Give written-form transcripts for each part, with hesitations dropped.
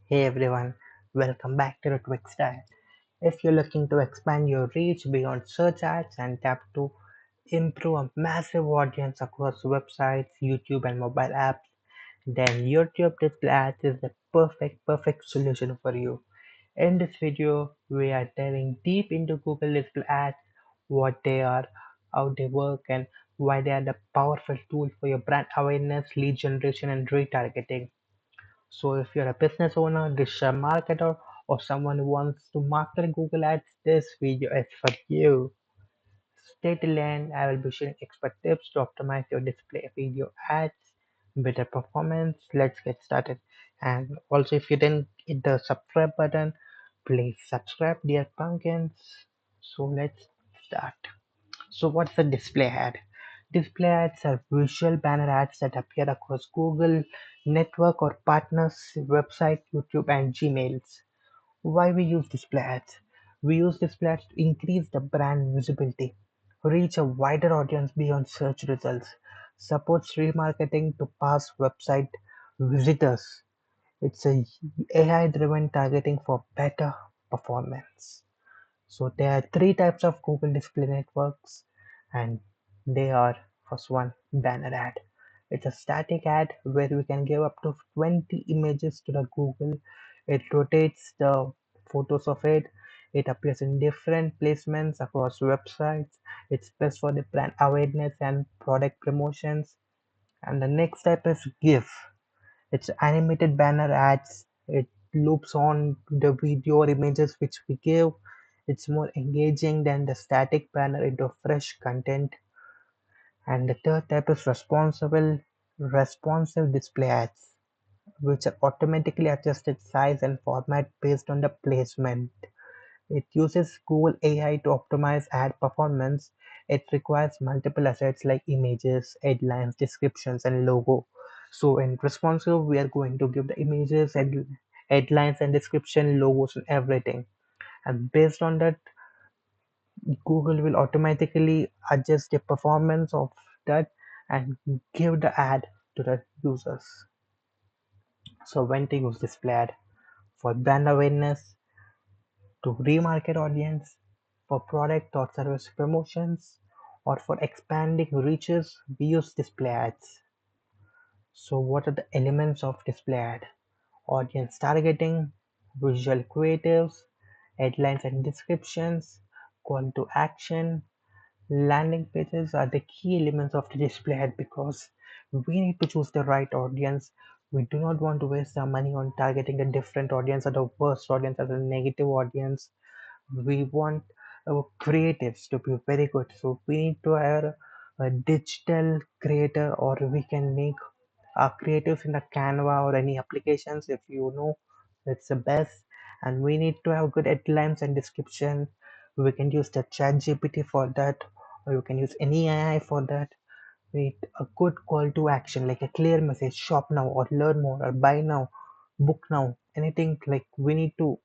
Hey everyone, welcome back to Ruthvik Style. If you're looking to expand your reach beyond search ads and tap to improve a massive audience across websites, YouTube, and mobile apps, then YouTube display ads is the perfect solution for you. In this video, we are diving deep into Google display ads, what they are, how they work, and why they are the powerful tool for your brand awareness, lead generation, and retargeting. So if you're a business owner, digital marketer, or someone who wants to market Google Ads, this video is for you. Stay till end. I will be sharing expert tips to optimize your display video ads, better performance. Let's get started. And also, if you didn't hit the subscribe button, please subscribe, dear pumpkins. So let's start. So what's a display ad? Display ads are visual banner ads that appear across Google network or partners website, YouTube and Gmails. Why we use display ads? We use display ads to increase the brand visibility, reach a wider audience beyond search results, supports remarketing to past website visitors. It's a AI driven targeting for better performance. So there are three types of Google Display Networks, and they are first one banner ad. It's a static ad where we can give up to 20 images to the Google. It rotates the photos of it. It appears in different placements across websites. It's best for the brand awareness and product promotions. And the next type is GIF. It's animated banner ads. It loops on the video or images which we give. It's more engaging than the static banner into fresh content. And the third type is responsive display ads, which are automatically adjusted size and format based on the placement. It uses Google AI to optimize ad performance. It requires multiple assets like images, headlines, descriptions, and logo. So in responsive, we are going to give the images and headlines and description, logos, and everything. And based on that, Google will automatically adjust the performance of that and give the ad to the users. So when to use display ad? For brand awareness, to remarket audience, for product or service promotions, or for expanding reaches, we use display ads. So what are the elements of display ad? Audience targeting, visual creatives, headlines and descriptions, call to action, landing pages are the key elements of the display ad because we need to choose the right audience. We do not want to waste our money on targeting a different audience or the worst audience or the negative audience. We want our creatives to be very good, so we need to hire a digital creator, or we can make our creatives in the Canva or any applications if you know. It's the best. And we need to have good headlines and description. We can use the chat GPT for that, or you can use any AI for that. We need a good call to action, like a clear message: shop now, or learn more, or buy now, book now, anything. Like we need to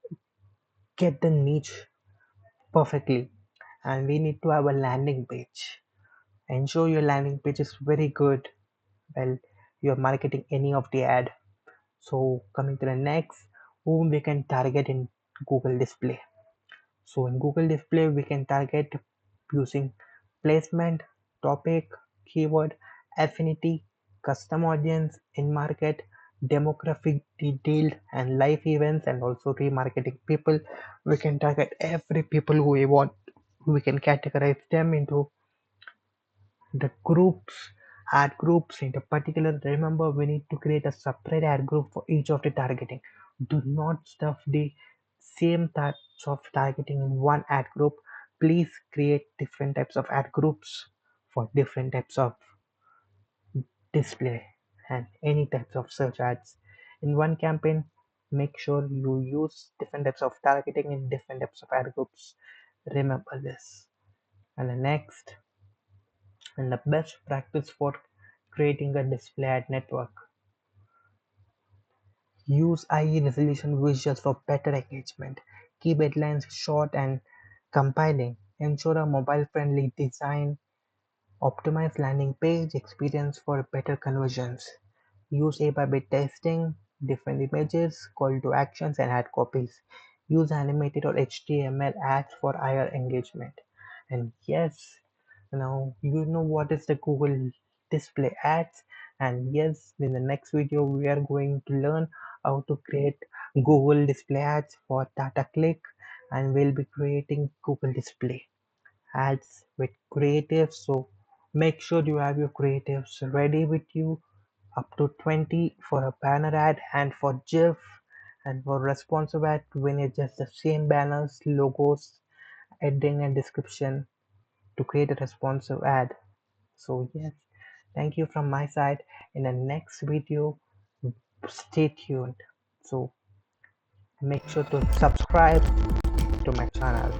get the niche perfectly, and we need to have a landing page. Ensure your landing page is very good while you're marketing any of the ad. So coming to the next, whom we can target in Google Display. So in Google Display, we can target using placement, topic, keyword, affinity, custom audience, in market, demographic detailed, and live events, and also remarketing people. We can target every people who we want. We can categorize them into the groups, ad groups into particular. Remember, we need to create a separate ad group for each of the targeting. Do not stuff the same types of targeting in one ad group. Please create different types of ad groups for different types of display and any types of search ads in one campaign. Make sure you use different types of targeting in different types of ad groups. Remember this. And the next, and the best practice for creating a display ad network. Use high resolution visuals for better engagement. Keep headlines short and compelling. Ensure a mobile friendly design. Optimize landing page experience for better conversions. Use A/B testing. different images, call to actions, and ad copies. Use animated or HTML ads for higher engagement. And yes, now you know what is the Google display ads. And yes, in the next video, we are going to learn how to create Google display ads for Tata Click, and we'll be creating Google display ads with creatives. So make sure you have your creatives ready with you, up to 20 for a banner ad, and for GIF and for responsive ad when it's just the same banners, logos, heading and description to create a responsive ad. So yes, thank you from my side. In the next video, stay tuned. So make sure to subscribe to my channel.